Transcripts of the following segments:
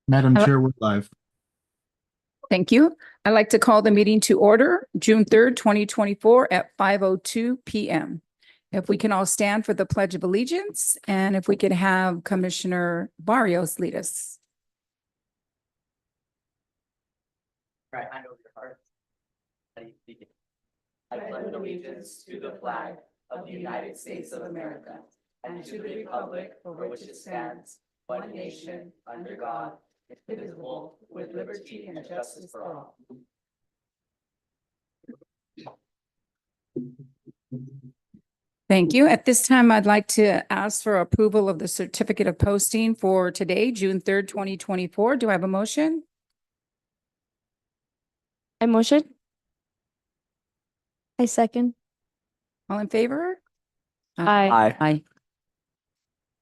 Madam Hello. Chair, we're live. Thank you. I'd like to call the meeting to order, June 3rd, 2024 at 5:02 PM. If we can all stand for the Pledge of Allegiance, and if we could have Commissioner Barrios lead us. Right hand over your heart. And you begin. I pledge allegiance to the flag of the United States of America and to the republic for which it stands, one nation, under God, indivisible, with liberty and justice for all. Thank you. At this time, I'd like to ask for approval of the certificate of posting for today, June 3rd, 2024. Do I have a motion? I motion. I second. All in favor? Aye. Aye.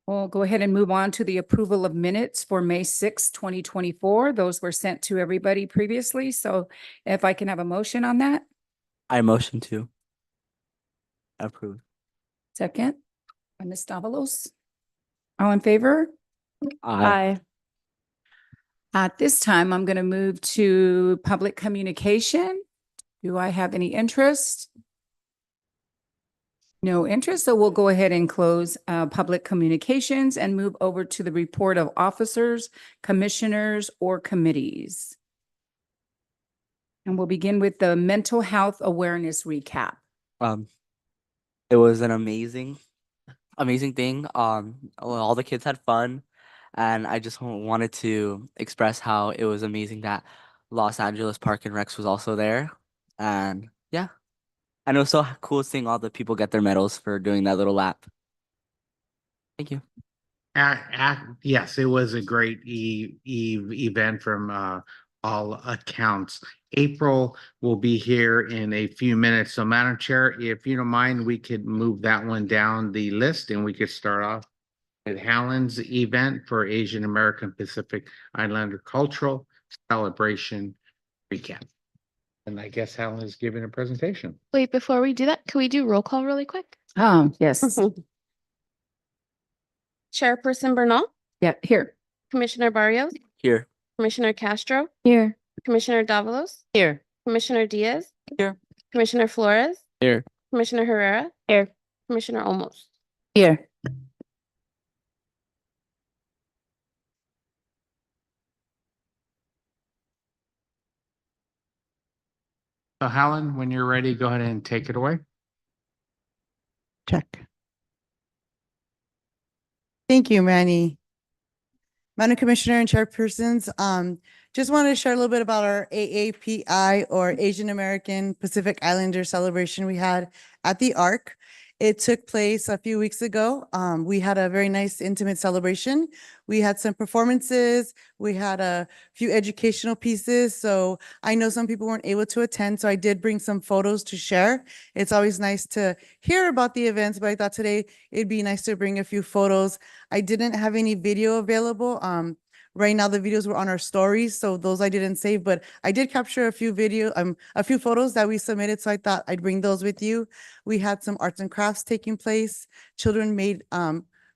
We'll go ahead and move on to the approval of minutes for May 6th, 2024. Those were sent to everybody previously. So if I can have a motion on that. I motion to approve. Second, by Ms. Davalos. All in favor? Aye. At this time, I'm going to move to public communication. Do I have any interest? No interest, so we'll go ahead and close public communications and move over to the report of officers, commissioners, or committees. And we'll begin with the mental health awareness recap. It was an amazing thing. All the kids had fun, and I just wanted to express how it was amazing that Los Angeles Park and Recs was also there. And yeah, and it was so cool seeing all the people get their medals for doing that little lap. Thank you. Yes, it was a great event from all accounts. April will be here in a few minutes. So Madam Chair, if you don't mind, we could move that one down the list and we could start off with Hallen's event for Asian American Pacific Islander Cultural Celebration Recap. And I guess Hallen is giving a presentation. Wait, before we do that, can we do roll call really quick? Oh, yes. Chairperson Bernal, Yeah, here. Commissioner Barrios, Here. Commissioner Castro, Here. Commissioner Davalos, Here. Commissioner Diaz, Here. Commissioner Flores, Here. Commissioner Herrera, Here. Commissioner Olmos. Here. So Hallen, when you're ready, go ahead and take it away. Check. Thank you, Manny. Madam Commissioner and Chairpersons, just wanted to share a little bit about our AAPI or Asian American Pacific Islander celebration we had at the Arc. It took place a few weeks ago. We had a very nice intimate celebration. We had some performances. We had a few educational pieces. So I know some people weren't able to attend, so I did bring some photos to share. It's always nice to hear about the events, but I thought today it'd be nice to bring a few photos. I didn't have any video available. Right now the videos were on our stories, so those I didn't save, but I did capture a few photos that we submitted, so I thought I'd bring those with you. We had some arts and crafts taking place. Children made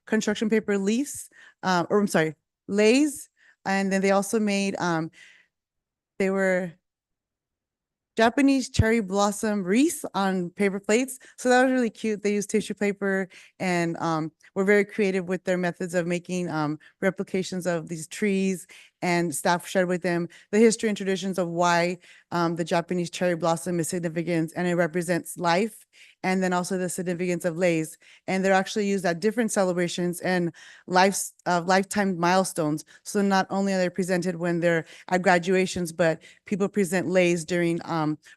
construction paper leaves, leis, and then they also made they were Japanese cherry blossom wreaths on paper plates. So that was really cute. They used tissue paper and were very creative with their methods of making replications of these trees, and staff shared with them the history and traditions of why the Japanese cherry blossom is significant, and it represents life, and then also the significance of leis. And they're actually used at different celebrations and lifetime milestones. So not only are they presented when they're at graduations, but people present leis during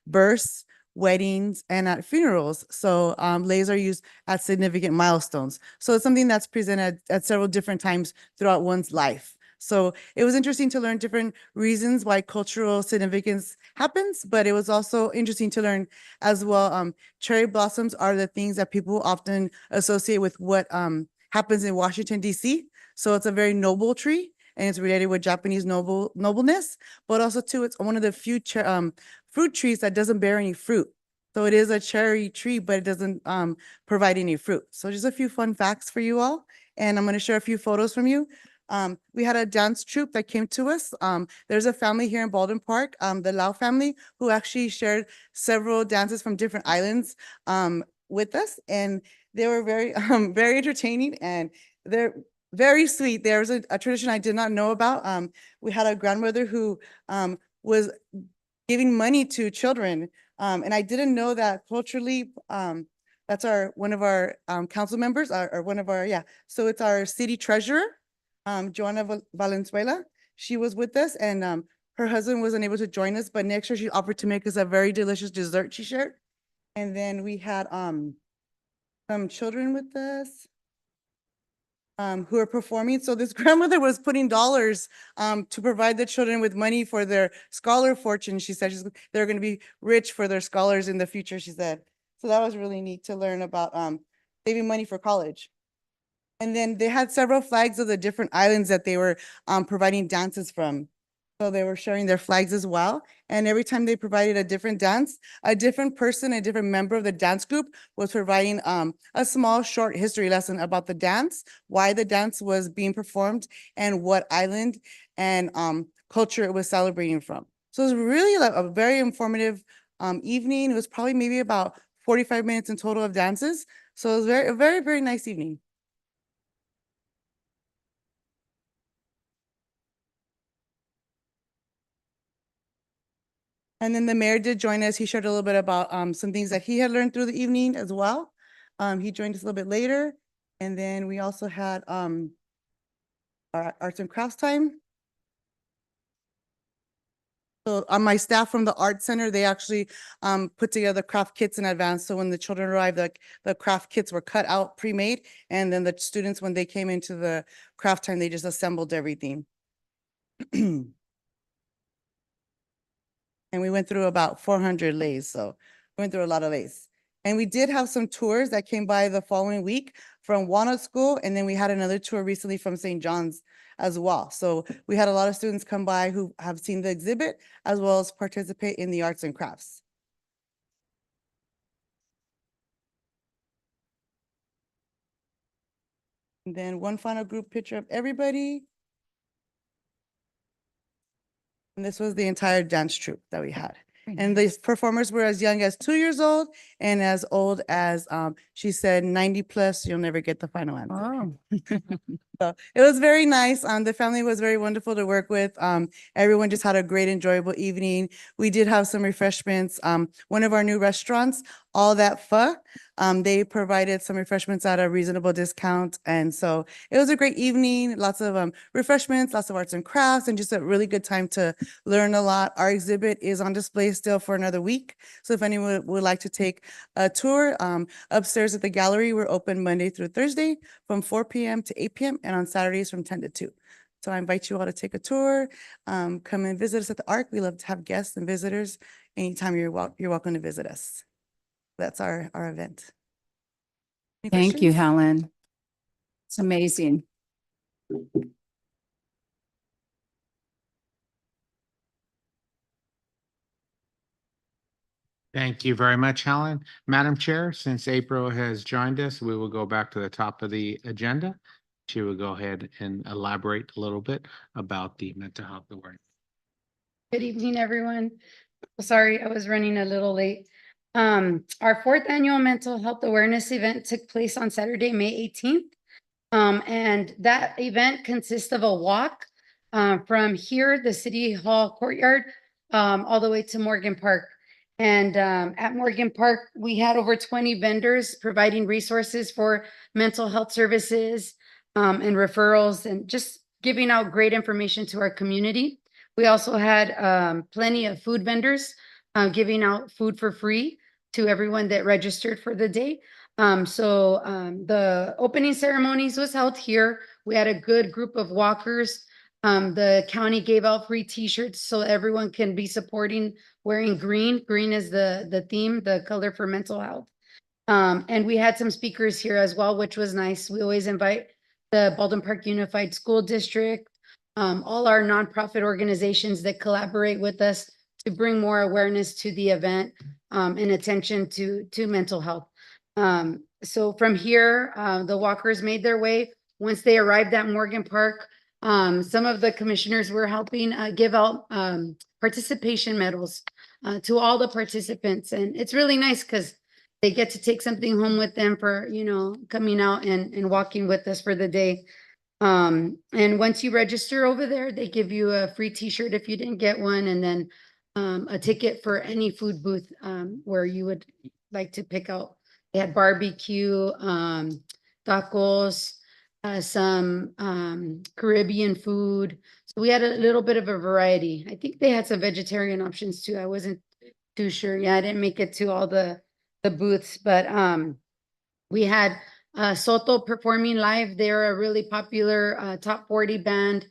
births, weddings, and at funerals. So leis are used at significant milestones. So it's something that's presented at several different times throughout one's life. So it was interesting to learn different reasons why cultural significance happens, but it was also interesting to learn as well. Cherry blossoms are the things that people often associate with what happens in Washington, D.C. So it's a very noble tree, and it's related with Japanese nobleness, but also too, it's one of the few fruit trees that doesn't bear any fruit. So it is a cherry tree, but it doesn't provide any fruit. So just a few fun facts for you all. And I'm going to share a few photos from you. We had a dance troupe that came to us. There's a family here in Baldwin Park, the Lau family, who actually shared several dances from different islands with us, and they were very very entertaining, and they're very sweet. There was a tradition I did not know about. We had a grandmother who was giving money to children, and I didn't know that culturally. That's one of our council members, or one of our, yeah. So it's our city treasurer, Joanna Valenzuela. She was with us, and her husband wasn't able to join us, but next year she offered to make us a very delicious dessert she shared. And then we had some children with us who are performing. So this grandmother was putting dollars to provide the children with money for their scholar fortune. She said they're going to be rich for their scholars in the future, she said. So that was really neat to learn about saving money for college. And then they had several flags of the different islands that they were providing dances from. So they were sharing their flags as well. And every time they provided a different dance, a different person, a different member of the dance group was providing a small short history lesson about the dance, why the dance was being performed, and what island and culture it was celebrating from. So it was really like a very informative evening. It was probably maybe about 45 minutes in total of dances. So it was a very, very nice evening. And then the mayor did join us. He shared a little bit about some things that he had learned through the evening as well. He joined us a little bit later. And then we also had our arts and crafts time. So on my staff from the art center, they actually put together craft kits in advance. So when the children arrived, the craft kits were cut out, pre-made. And then the students, when they came into the craft time, they just assembled everything. And we went through about 400 lays. So we went through a lot of lays. And we did have some tours that came by the following week from Walnut School. And then we had another tour recently from St. John's as well. So we had a lot of students come by who have seen the exhibit as well as participate in the arts and crafts. And then one final group picture of everybody. And this was the entire dance troupe that we had. And these performers were as young as 2 years old and as old as, she said, 90 plus, you'll never get the final answer. Oh, So it was very nice. The family was very wonderful to work with. Everyone just had a great, enjoyable evening. We did have some refreshments. One of our new restaurants, All That Pho, they provided some refreshments at a reasonable discount. And so it was a great evening, lots of refreshments, lots of arts and crafts, and just a really good time to learn a lot. Our exhibit is on display still for another week. So if anyone would like to take a tour, upstairs at the gallery, we're open Monday through Thursday from 4 p.m. to 8 p.m. and on Saturdays from 10 to 2. So I invite you all to take a tour, come and visit us at the Arc. We love to have guests and visitors. Anytime you're welcome to visit us. That's our event. Any thank you, questions? Helen. It's amazing. Thank you very much, Helen. Madam Chair, since April has joined us, we will go back to the top of the agenda. She will go ahead and elaborate a little bit about the mental health awareness. Good evening, everyone. Sorry, I was running a little late. Our fourth annual mental health awareness event took place on Saturday, May 18th. And that event consists of a walk from here, the City Hall courtyard, all the way to Morgan Park. And at Morgan Park, we had over 20 vendors providing resources for mental health services and referrals and just giving out great information to our community. We also had plenty of food vendors giving out food for free to everyone that registered for the day. The opening ceremonies was held here. We had a good group of walkers. The county gave out free t-shirts so everyone can be supporting wearing green. Green is the theme, the color for mental health. And we had some speakers here as well, which was nice. We always invite the Baldwin Park Unified School District, all our nonprofit organizations that collaborate with us to bring more awareness to the event and attention to mental health. So from here, the walkers made their way. Once they arrived at Morgan Park, Some of the commissioners were helping give out participation medals to all the participants. And it's really nice because they get to take something home with them for, coming out and walking with us for the day. And once you register over there, they give you a free t-shirt if you didn't get one, and then a ticket for any food booth where you would like to pick out. They had barbecue, tacos, some Caribbean food. So we had a little bit of a variety. I think they had some vegetarian options too. I wasn't too sure. Yeah, I didn't make it to all the booths, but we had Soto performing live. They're a really popular top 40 band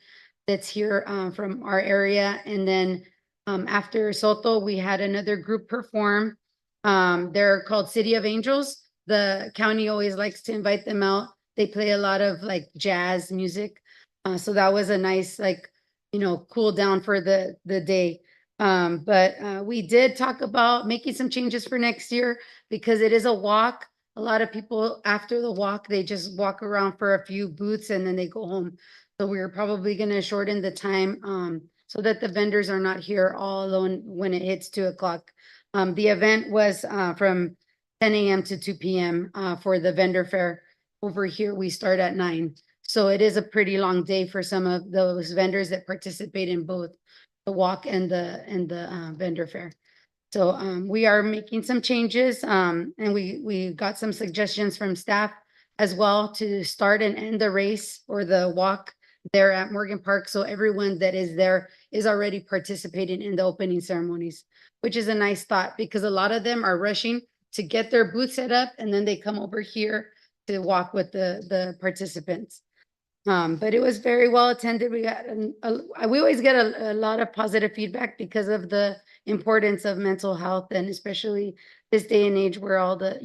that's here from our area. And then after Soto, we had another group perform. They're called City of Angels. The county always likes to invite them out. They play a lot of like jazz music. So that was a nice, like, cool down for the day. But we did talk about making some changes for next year because it is a walk. A lot of people after the walk, they just walk around for a few booths and then they go home. So we're probably gonna shorten the time so that the vendors are not here all alone when it hits 2 o'clock. The event was from 10 a.m. to 2 p.m. For the vendor fair. Over here, we start at 9. So it is a pretty long day for some of those vendors that participate in both the walk and the vendor fair. So we are making some changes and we got some suggestions from staff as well to start and end the race or the walk there at Morgan Park. So everyone that is there is already participating in the opening ceremonies, which is a nice thought because a lot of them are rushing to get their booth set up and then they come over here to walk with the participants. But it was very well attended. We got, we always get a lot of positive feedback because of the importance of mental health and especially this day and age where all the,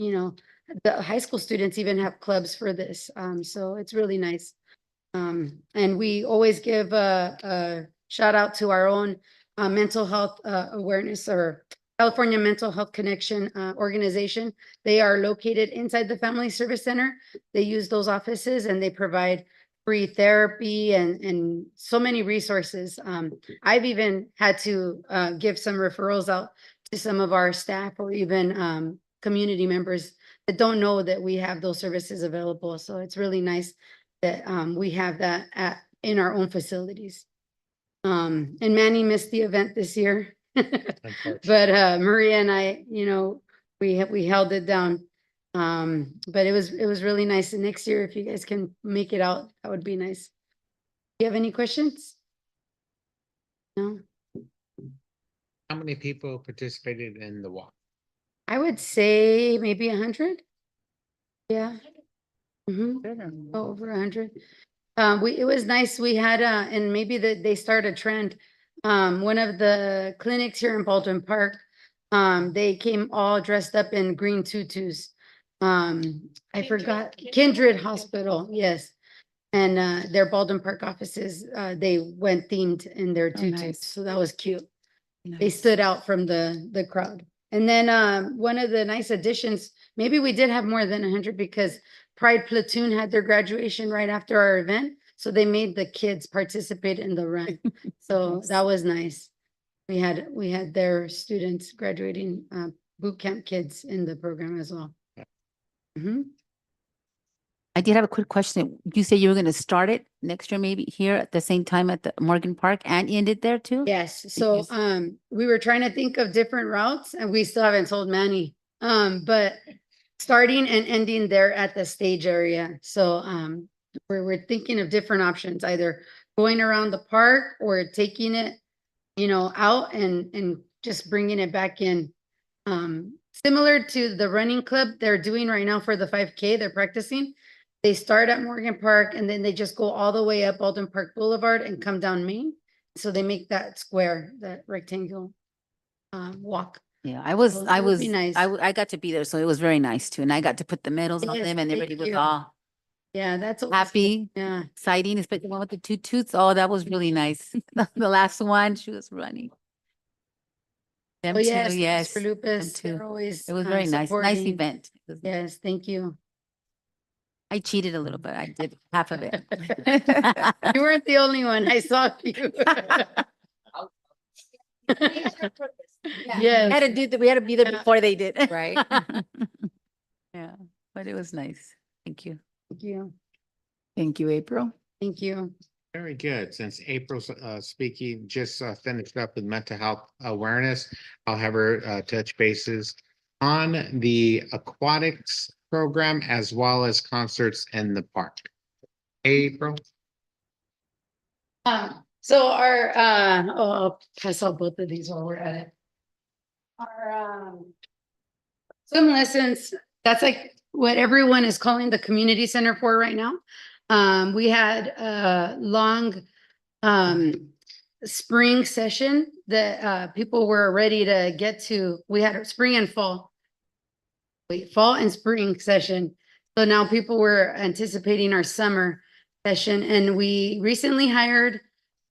the high school students even have clubs for this. So it's really nice. And we always give a shout out to our own mental health awareness or California Mental Health Connection organization. They are located inside the Family Service Center. They use those offices and they provide free therapy and so many resources. I've even had to give some referrals out to some of our staff or even community members that don't know that we have those services available. So it's really nice that we have that in our own facilities. And Manny missed the event this year. But Maria and I, we held it down. But it was really nice. And next year, if you guys can make it out, that would be nice. Do you have any questions? No? How many people participated in the walk? I would say maybe 100. Yeah. Over 100. It was nice. We had and maybe they start a trend. One of the clinics here in Baldwin Park, they came all dressed up in green tutus. I forgot Kindred Hospital, yes. And their Baldwin Park offices, they went themed in their tutus, nice. so that was cute. They stood out from the crowd. And then one of the nice additions, maybe we did have more than 100 because Pride Platoon had their graduation right after our event. So they made the kids participate in the run. So that was nice. We had their students graduating boot camp kids in the program as well. I did have a quick question. You said you were going to start it next year, maybe here at the same time at the Morgan Park and end it there too? Yes, so Yes. we were trying to think of different routes and we still haven't told Manny. But starting and ending there at the stage area. So we're thinking of different options, either going around the park or taking it, out and just bringing it back in. Similar to the running club they're doing right now for the 5K, they're practicing. They start at Morgan Park and then they just go all the way up Baldwin Park Boulevard and come down Main. So they make that square, that rectangle walk. Yeah, So that would be nice. I got to be there, so it was very nice too. And I got to put the medals on Yes, them and thank everybody was you. all Yeah, that's always happy, Yeah. exciting, especially the one with the two toots. Oh, that was really nice. The last one, she was running. Them Oh, too, yes, yes. for Lupus, too. they're always It was very nice, nice supporting. event. It was- Yes, thank you. I cheated a little bit. I did half of it. You weren't the only one. I saw you. Yes. We had to be there Yeah. before they did. Right. Yeah, but it was nice. Thank you. Thank you. Thank you, April. Thank you. Very good. Since April's speaking, just finished up with mental health awareness, I'll have her touch bases on the aquatics program as well as concerts in the park. April? So our, I'll pass out both of these while we're at it. Our, swim lessons, that's like what everyone is calling the community center for right now. We had a long, spring session that, people were ready to get to. We had a spring and fall. Fall and spring session. So now people were anticipating our summer session, and we recently hired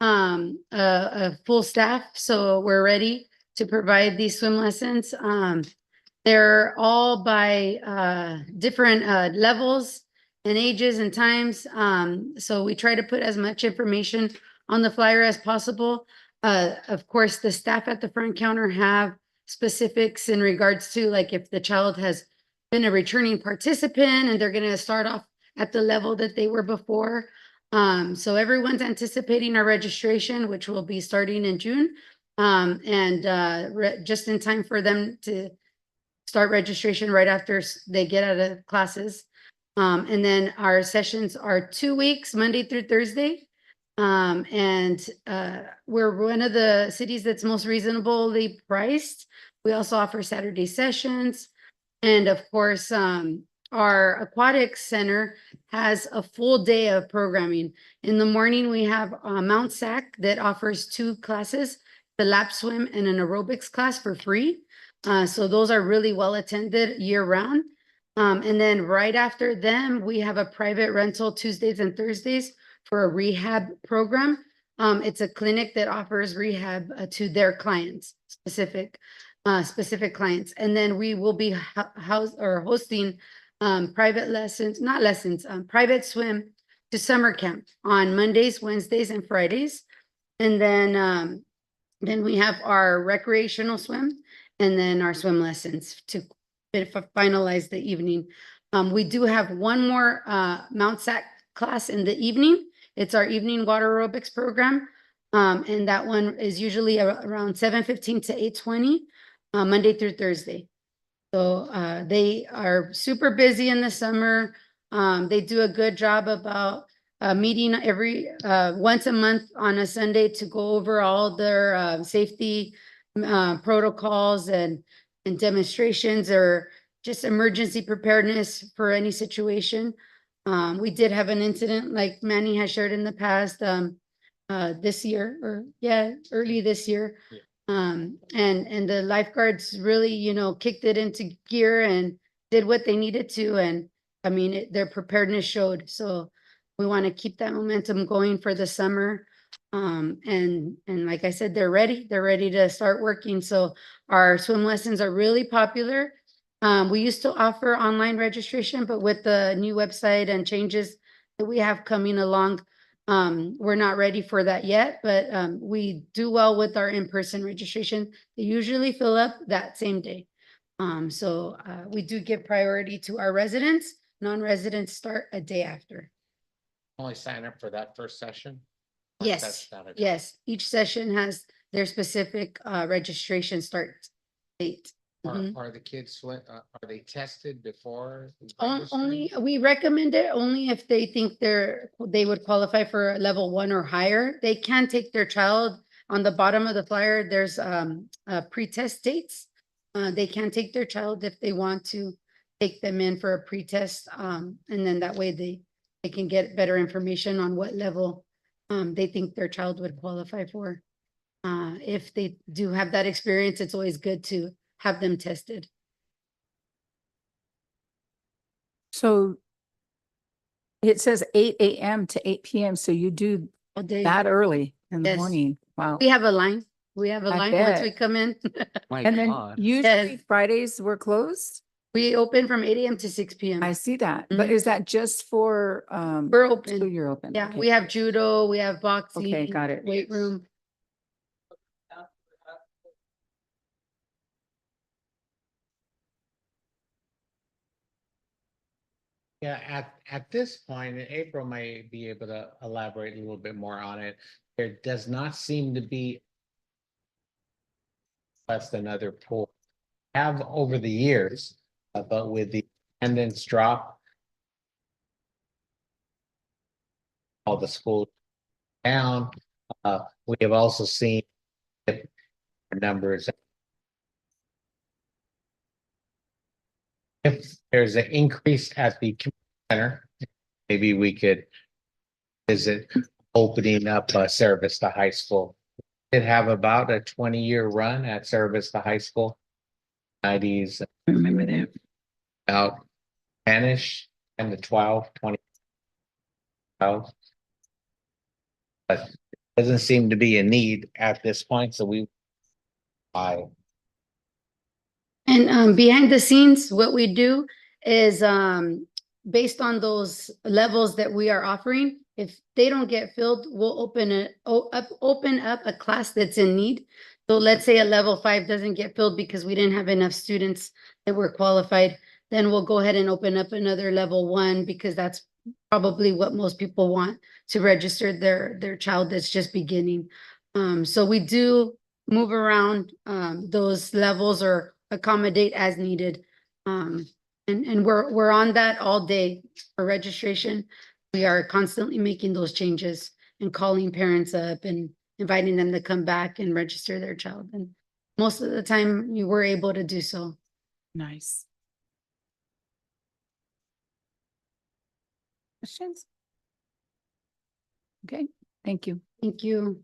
a full staff, so we're ready to provide these swim lessons. They're all by different levels and ages and times. So we try to put as much information on the flyer as possible. Of course, the staff at the front counter have specifics in regards to, like, if the child has been a returning participant and they're gonna start off at the level that they were before. So everyone's anticipating our registration, which will be starting in June. Just in time for them to start registration right after they get out of classes. And then our sessions are 2 weeks, Monday through Thursday. We're one of the cities that's most reasonably priced. We also offer Saturday sessions. And of course, our aquatics center has a full day of programming. In the morning, we have Mount Sac that offers 2 classes, the lap swim and an aerobics class for free. So those are really well attended year round. And then right after them, we have a private rental Tuesdays and Thursdays for a rehab program. It's a clinic that offers rehab to their clients, specific clients. And then we will be hosting private lessons, not lessons, private swim to summer camp on Mondays, Wednesdays, and Fridays. And then we have our recreational swim and then our swim lessons to finalize the evening. We do have one more Mount Sac class in the evening. It's our evening water aerobics program. And that one is usually around 7:15 to 8:20, Monday through Thursday. So they are super busy in the summer. They do a good job about meeting every once a month on a Sunday to go over all their safety protocols and demonstrations or just emergency preparedness for any situation. We did have an incident like Manny has shared in the past this year, or early this year. And the lifeguards really, kicked it into gear and did what they needed to. And I mean, their preparedness showed. So we want to keep that momentum going for the summer. And like I said, they're ready to start working. So our swim lessons are really popular. We used to offer online registration, but with the new website and changes that we have coming along, we're not ready for that yet, but we do well with our in-person registration. They usually fill up that same day. So we do give priority to our residents. Non-residents start a day after. Only sign up for that first session? Yes, yes. Each session has their specific registration start date. Mhm. Are the kids, are they tested before? Only, we recommend it only if they think they would qualify for level 1 or higher. They can take their child on the bottom of the flyer. There's pre-test dates. They can take their child if they want to take them in for a pre-test. And then that way they can get better information on what level they think their child would qualify for. If they do have that experience, it's always good to have them tested. So it says 8 a.m. to 8 p.m. So you do All day. that early in the Yes. morning. Wow. We have a line. We have a I line once bet. we come in. My And then God. usually Yes. Fridays were closed? We open from 8 AM to 6 PM. I see that. But Mhm. is that just for, We're so open. you're open? Yeah, Okay. we have judo, we have boxing. got it. Weight room. Yeah, at this point, and April may be able to elaborate a little bit more on it. There does not seem to be less than other pool have over the years, but with the attendance drop, all the schools down, we have also seen numbers. If there's an increase at the community center, maybe we could visit opening up a service to high school. It have about a 20-year run at service to high school. 90s, Remember that. about 10-ish, 10 to 12, 20. But doesn't seem to be a need at this point, so I And behind the scenes, what we do is based on those levels that we are offering, if they don't get filled, we'll open up a class that's in need. So let's say a level 5 doesn't get filled because we didn't have enough students that were qualified, then we'll go ahead and open up another level 1 because that's probably what most people want to register their child that's just beginning. So we do move around those levels or accommodate as needed. And we're on that all day for registration. We are constantly making those changes and calling parents up and inviting them to come back and register their child. And most of the time you were able to do so. Nice. Questions? Okay, thank you. Thank you.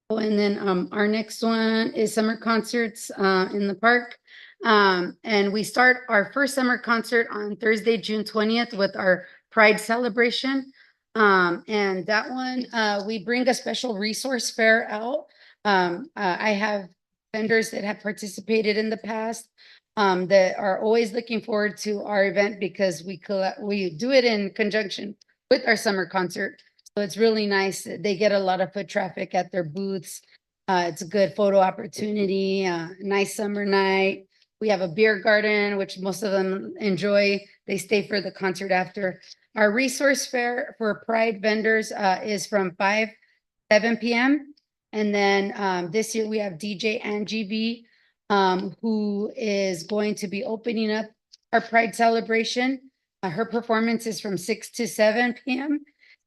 Oh, and then our next one is summer concerts in the park. And we start our first summer concert on Thursday, June 20th with our Pride celebration. And that one, we bring a special resource fair out. I have vendors that have participated in the past that are always looking forward to our event because we do it in conjunction with our summer concert. So it's really nice. They get a lot of foot traffic at their booths. It's a good photo opportunity, nice summer night. We have a beer garden, which most of them enjoy. They stay for the concert after. Our resource fair for Pride vendors is from 7 p.m. And then this year we have DJ Angie B, who is going to be opening up our Pride celebration. Her performance is from 6 to 7 p.m.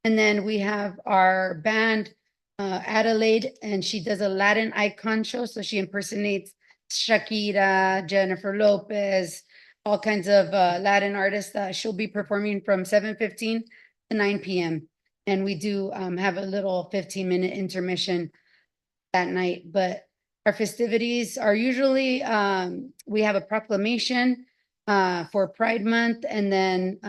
And then we have our band, Adelaide, and she does a Latin icon show. So she impersonates Shakira, Jennifer Lopez, all kinds of Latin artists. She'll be performing from 7:15 to 9 p.m. And we do have a little 15-minute intermission that night. But our festivities are usually, we have a proclamation for Pride Month. And then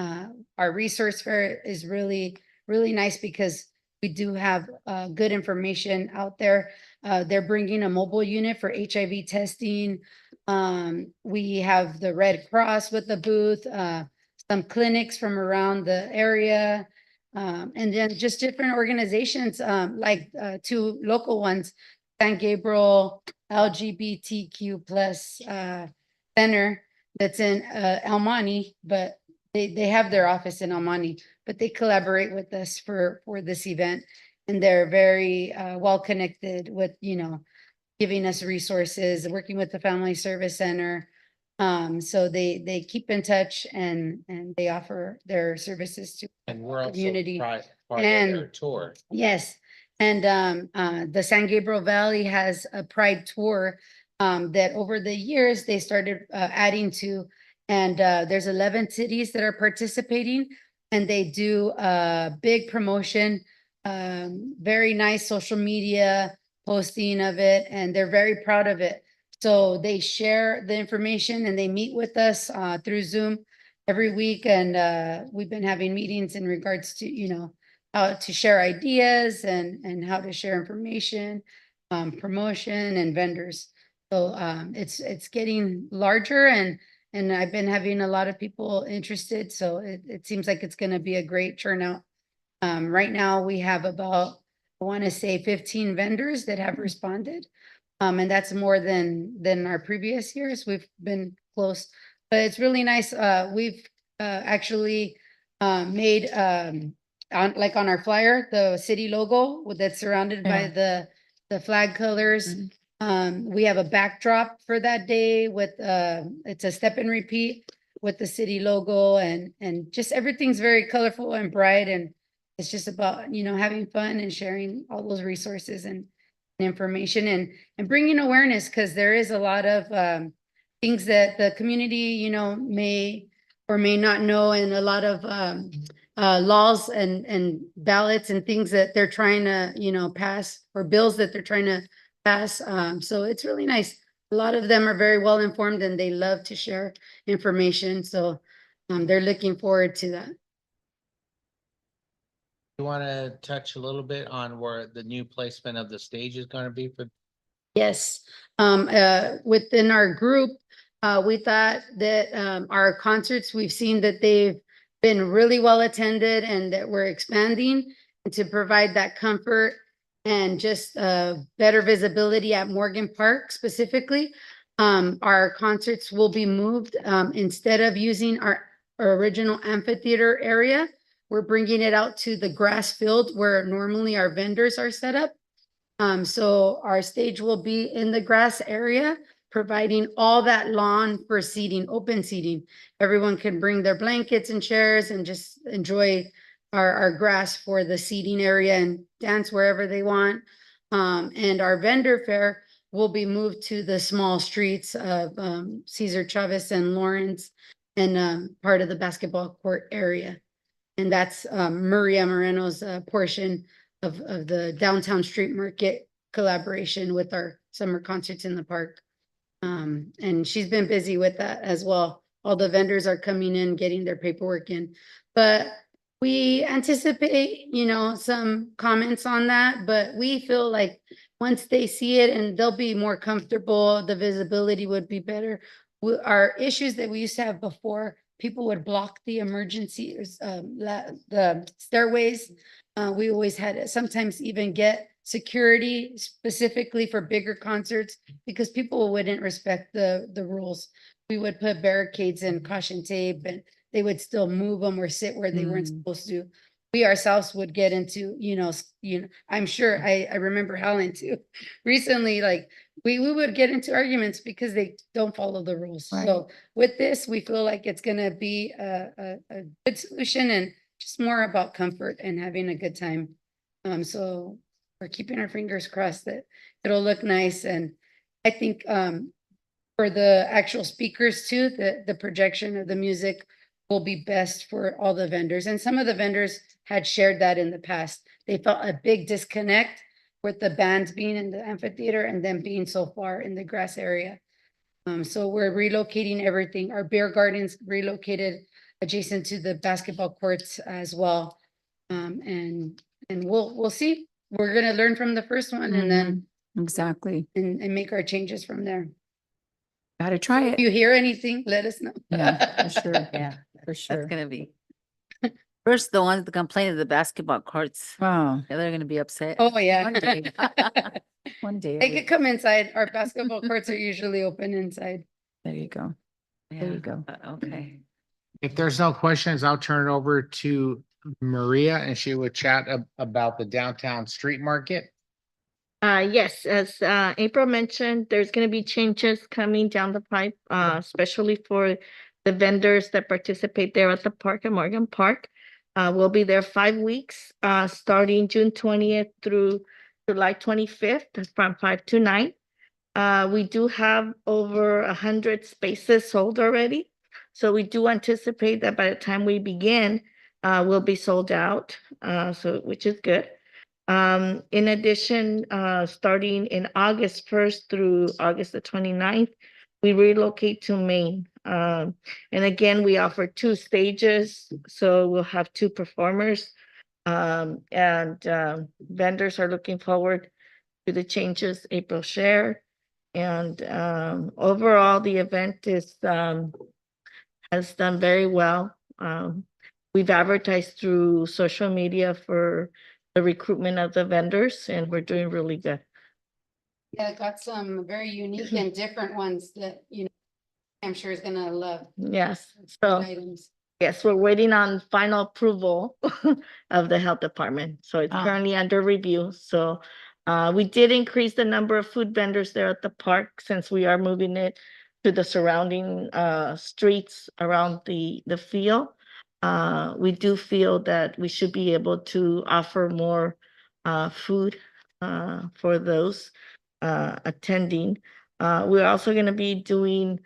our resource fair is really nice because we do have good information out there. They're bringing a mobile unit for HIV testing. We have the Red Cross with the booth, some clinics from around the area, and then just different organizations like 2 local ones, San Gabriel LGBTQ plus center that's in El Monte, but they have their office in El Monte, but they collaborate with us for this event. And they're very well connected with, giving us resources, working with the Family Service Center. So they keep in touch and they offer their services to and we're also community. part of And- their tour. Yes, and the San Gabriel Valley has a Pride tour that over the years they started adding to, and there's 11 cities that are participating, and they do a big promotion, very nice social media posting of it, and they're very proud of it. So they share the information and they meet with us through Zoom every week, and we've been having meetings in regards to, how to share ideas and how to share information, promotion and vendors. So it's getting larger and And I've been having a lot of people interested, so it seems like it's gonna be a great turnout. Right now, we have about, I want to say 15 vendors that have responded. And that's more than our previous years. We've been close, but it's really nice. We've actually made on our flyer, the city logo that's surrounded by the flag colors. We have a backdrop for that day with it's a step and repeat with the city logo, and just everything's very colorful and bright, and it's just about, you know, having fun and sharing all those resources and information and bringing awareness, because there is a lot of things that the community, you know, may or may not know, and a lot of laws and ballots and things that they're trying to, you know, pass, or bills that they're trying to pass. So it's really nice. A lot of them are very well informed and they love to share information. So they're looking forward to that. You want to touch a little bit on where the new placement of the stage is going to be for? Yes, within our group, we thought that our concerts, we've seen that they've been really well attended and that we're expanding to provide that comfort and just better visibility at Morgan Park specifically. Our concerts will be moved instead of using our original amphitheater area. We're bringing it out to the grass field where normally our vendors are set up. So our stage will be in the grass area, providing all that lawn for seating, open seating. Everyone can bring their blankets and chairs and just enjoy our grass for the seating area and dance wherever they want. And our vendor fair will be moved to the small streets of Cesar Chavez and Lawrence, and part of the basketball court area. And that's Maria Moreno's portion of the downtown street market collaboration with our summer concerts in the park. And she's been busy with that as well. All the vendors are coming in, getting their paperwork in. But we anticipate, you know, some comments on that, but we feel like once they see it and they'll be more comfortable, the visibility would be better. Our issues that we used to have before, people would block the emergency, the stairways. We always had to sometimes even get security specifically for bigger concerts because people wouldn't respect the rules. We would put barricades and caution tape, and they would still move them or sit where they weren't supposed to. We ourselves would get into, I'm sure I remember Helen too. Recently, like we would get into arguments because they don't follow the rules. Right. So with this, we feel like it's gonna be a good solution and just more about comfort and having a good time. So we're keeping our fingers crossed that it'll look nice. And I think for the actual speakers too, the projection of the music will be best for all the vendors. And some of the vendors had shared that in the past. They felt a big disconnect with the bands being in the amphitheater and them being so far in the grass area. So we're relocating everything. Our beer garden's relocated adjacent to the basketball courts as well. And we'll see. We're gonna learn from the first one and then Exactly. and make our changes from there. Gotta try If it. you hear anything, let us know. Yeah, for sure. Yeah, For sure. that's gonna be. First, the ones that complain of the basketball courts, Oh, they're gonna be upset. Oh, yeah. One day. one day. They could come inside. Our basketball courts are usually open inside. There you go. There you Yeah, go. Okay. If there's no questions, I'll turn it over to Maria and she would chat about the downtown street market. Yes, as April mentioned, there's gonna be changes coming down the pipe, especially for the vendors that participate there at the park at Morgan Park. We'll be there 5 weeks, starting June 20th through July 25th, from 5 to 9. We do have over 100 spaces sold already. So we do anticipate that by the time we begin, we'll be sold out, which is good. In addition, starting in August 1st through August the 29th, we relocate to Maine. And again, we offer 2 stages, so we'll have 2 performers. Vendors are looking forward to the changes April shared. And overall, the event is has done very well. We've advertised through social media for the recruitment of the vendors, and we're doing really good. Yeah, got some very unique and different ones that, I'm sure is gonna love. Yes, Good so items. yes, we're waiting on final approval of the health department. So it's Ah. currently under review. So we did increase the number of food vendors there at the park since we are moving it to the surrounding streets around the field. We do feel that we should be able to offer more food for those attending. We're also gonna be doing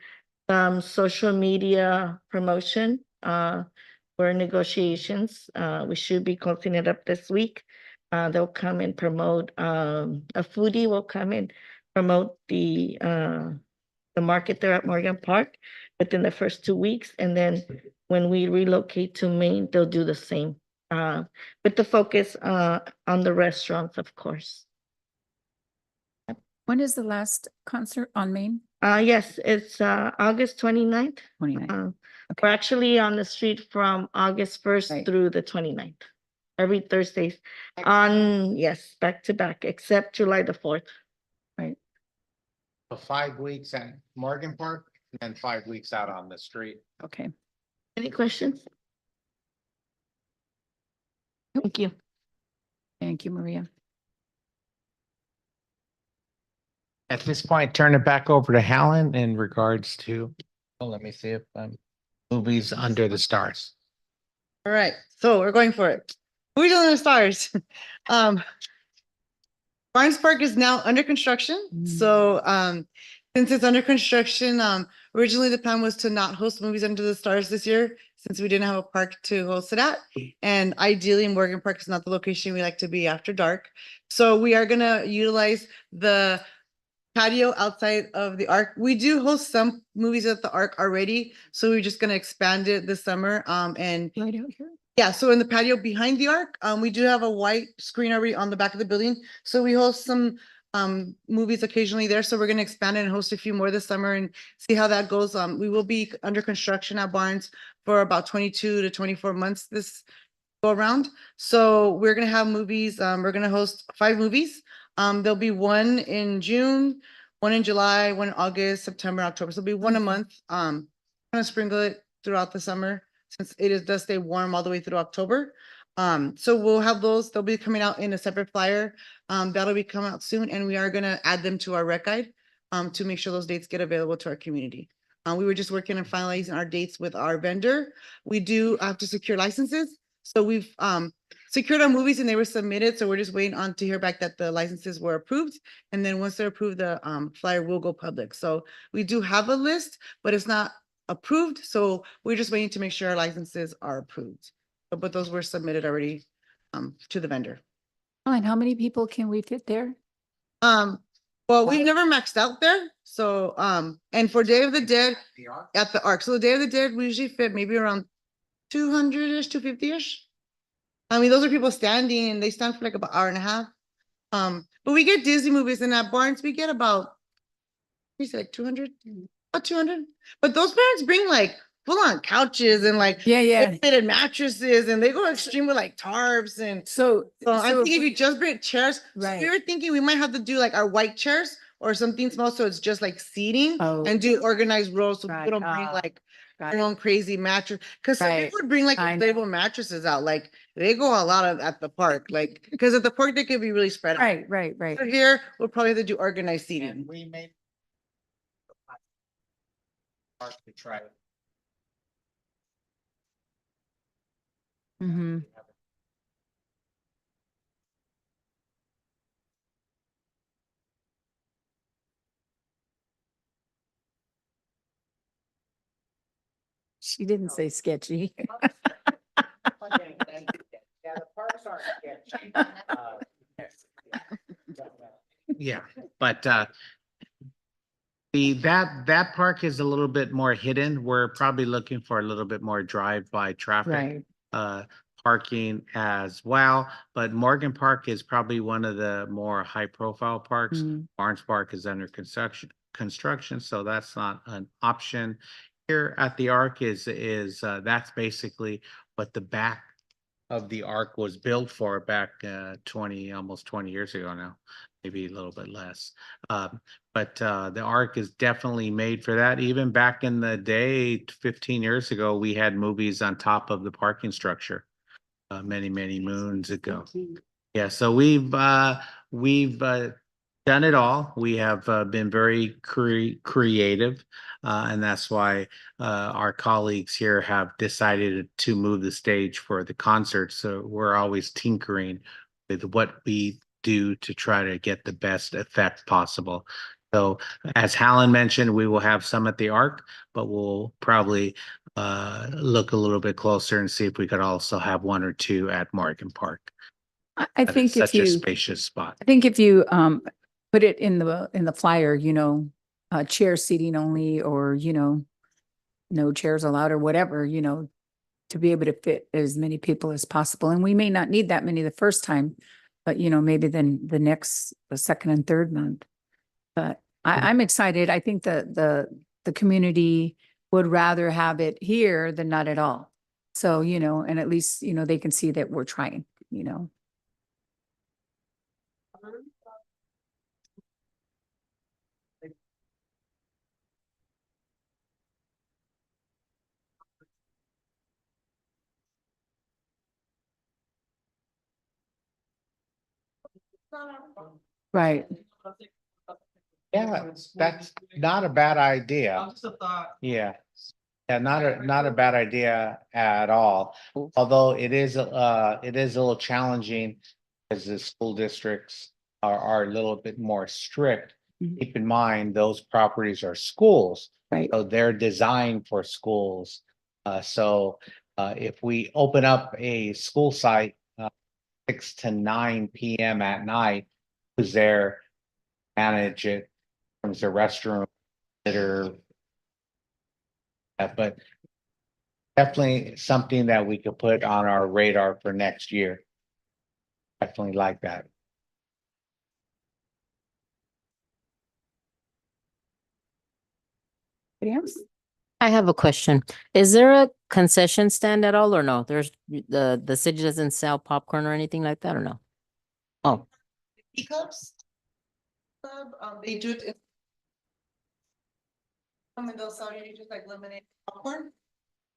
social media promotion. For negotiations. We should be closing it up this week. They'll come and promote, a foodie will come and promote the market there at Morgan Park within the first 2 weeks. And then when we relocate to Maine, they'll do the same. With the focus on the restaurants, of course. When is the last concert on Main? Yes, it's August 29th. 29th. We're actually on the street from August 1st Right. through the 29th. Every Thursdays on, yes, back to back, except July the 4th. Right. So 5 weeks at Morgan Park and then 5 weeks out on the street. Okay. Any questions? Thank you. Thank you, Maria. At this point, turn it back over to Helen in regards to, let me see if movies under the stars. All right, so we're going for it. Movies Under the Stars. Barnes Park is now under construction, so since it's under construction, originally the plan was to not host Movies Under the Stars this year, since we didn't have a park to host it at. And ideally, Morgan Park is not the location we like to be after dark. So we are gonna utilize the patio outside of the Arc. We do host some movies at the Arc already, so we're just gonna expand it this summer. And Right out here. yeah, so in the patio behind the Arc, we do have a white screen already on the back of the building. So we host some movies occasionally there. So we're gonna expand it and host a few more this summer and see how that goes. We will be under construction at Barnes for about 22 to 24 months this go around. So we're gonna have movies. We're gonna host 5 movies. There'll be one in June, one in July, one in August, September, October. So it'll be one a month. Kind of sprinkle it throughout the summer since does stay warm all the way through October. So we'll have those. They'll be coming out in a separate flyer. That'll be coming out soon, and we are gonna add them to our rec guide to make sure those dates get available to our community. We were just working on finalizing our dates with our vendor. We do have to secure licenses. So we've secured our movies and they were submitted. So we're just waiting on to hear back that the licenses were approved. And then once they're approved, the flyer will go public. So we do have a list, but it's not approved. So we're just waiting to make sure our licenses are approved. But those were submitted already to the vendor. Oh, and how many people can we fit there? Well, we've never maxed out there. So and for Day of the Dead at the Arc. So the Day of the Dead, we usually fit maybe around 200-ish, 250-ish. I mean, those are people standing and they stand for like about an hour and a half. But we get Disney movies and at Barnes, we get about, we say like 200, about 200. But those parents bring like full on couches and like Yeah. fitted mattresses and they go extreme with like tarps and So, I think if you just bring chairs, so Right. we were thinking we might have to do like our white chairs or something small, so it's just like seating Oh. and do organized rows so Right. people don't bring Ah, like got their own crazy mattress. Cause some Right. people would bring like I know. inflatable mattresses out, like they go a lot of at the park, like, cause at the park they could be really spread out. right. So here, we'll probably have to do organized seating. And we made. Park to try. Mm-hmm. She didn't say sketchy. Yeah, but that park is a little bit more hidden. We're probably looking for a little bit more drive-by traffic. Right. Parking as well, but Morgan Park is probably one of the more high-profile parks. Mm. Barnes Park is under construction, so that's not an option. here at the Arc is that's basically what the back of the Arc was built for back 20 years ago now, maybe a little bit less. But the Arc is definitely made for that. Even back in the day, 15 years ago, we had movies on top of the parking structure many moons ago. Yeah, so we've done it all. We have been very creative, and that's why our colleagues here have decided to move the stage for the concert. So we're always tinkering with what we do to try to get the best effect possible. So as Hallen mentioned, we will have some at the Arc, but we'll probably look a little bit closer and see if we could also have one or two at Morgan Park. I That think is if such a you, spacious spot. I think if you put it in the flyer, chair seating only, or, no chairs allowed or whatever, to be able to fit as many people as possible. And we may not need that many the first time, but maybe then the second and third month. But I'm excited. I think the community would rather have it here than not at all. So, and at least, they can see that we're trying. Right. Yeah, that's not a bad idea. Yeah. Yeah, not a bad idea at all. Although it is a little challenging as the school districts are a little bit more strict. Mhm. Keep in mind, those properties are schools. Right. So they're designed for schools. So if we open up a school site 6 to 9 PM at night, who's there, manage it, from the restroom that are. But definitely something that we could put on our radar for next year. Definitely like that. Anybody else? I have a question. Is there a concession stand at all or no? There's the city doesn't sell popcorn or anything like that or no? Oh, Teacups. They do it. And they'll sell you just like lemonade popcorn.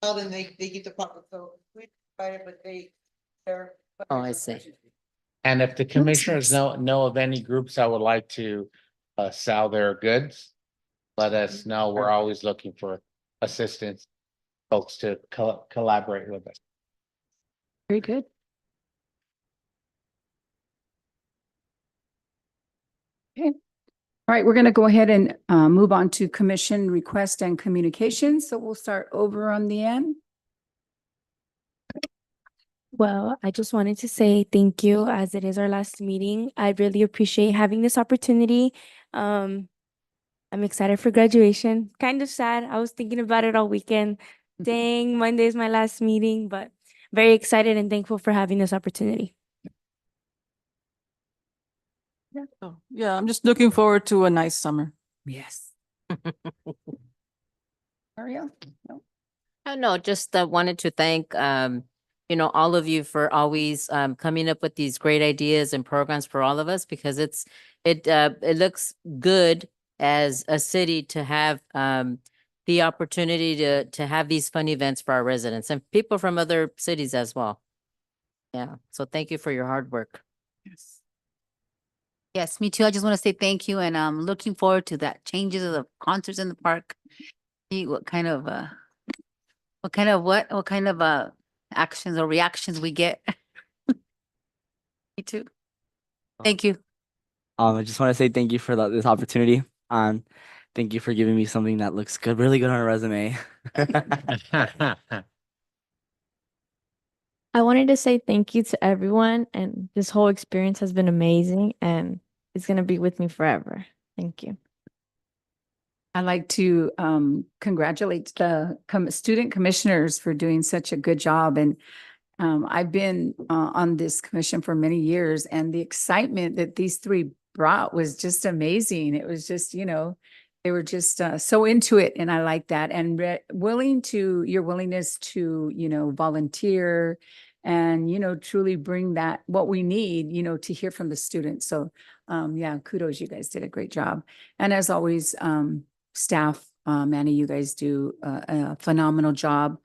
Well, then they get the popcorn, so we buy it, but they're. Oh, I see. And if the commissioners know of any groups that would like to sell their goods, let us know. We're always looking for assistance, folks to collaborate with us. Very good. Okay. All right, we're going to go ahead and move on to commission request and communications. So we'll start over on the end. Well, I just wanted to say thank you as it is our last meeting. I really appreciate having this opportunity. I'm excited for graduation. Kind of sad. I was thinking about it all weekend. Dang, Monday's my last meeting, but very excited and thankful for having this opportunity. Oh, yeah, I'm just looking forward to a nice summer. Yes. Mario? No. Oh, no, just wanted to thank all of you for always coming up with these great ideas and programs for all of us, because it looks good as a city to have the opportunity to have these fun events for our residents and people from other cities as well. Yeah, so thank you for your hard work. Yes. Yes, me too. I just want to say thank you, and I'm looking forward to that changes of the concerts in the park. See what kind of actions or reactions we get. Me too. Thank you. I just want to say thank you for this opportunity. Thank you for giving me something that looks good, really good on a resume. I wanted to say thank you to everyone, and this whole experience has been amazing and it's going to be with me forever. Thank you. I'd like to congratulate the student commissioners for doing such a good job. And I've been on this commission for many years, and the excitement that these three brought was just amazing. It was just, They were just so into it, and I like that. And your willingness to, volunteer and, truly bring that, what we need, to hear from the students. So, yeah, kudos, you guys did a great job. And as always, staff, Manny, you guys do a phenomenal job.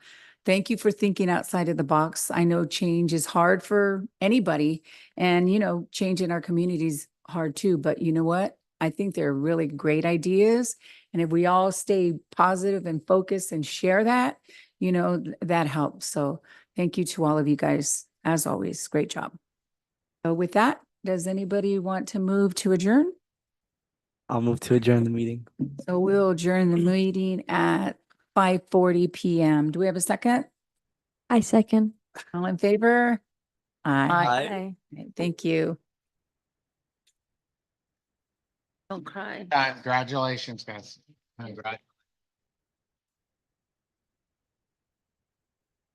Thank you for thinking outside of the box. I know change is hard for anybody, and, change in our community is hard too. But you know what? I think they're really great ideas. And if we all stay positive and focused and share that, that helps. So thank you to all of you guys. As always, great job. So with that, does anybody want to move to adjourn? I'll move to adjourn the meeting. So we'll adjourn the meeting at 5:40 PM. Do we have a second? I second. All in favor? Aye. Aye. Okay, thank you. Don't cry. Congratulations, guys. Congrats.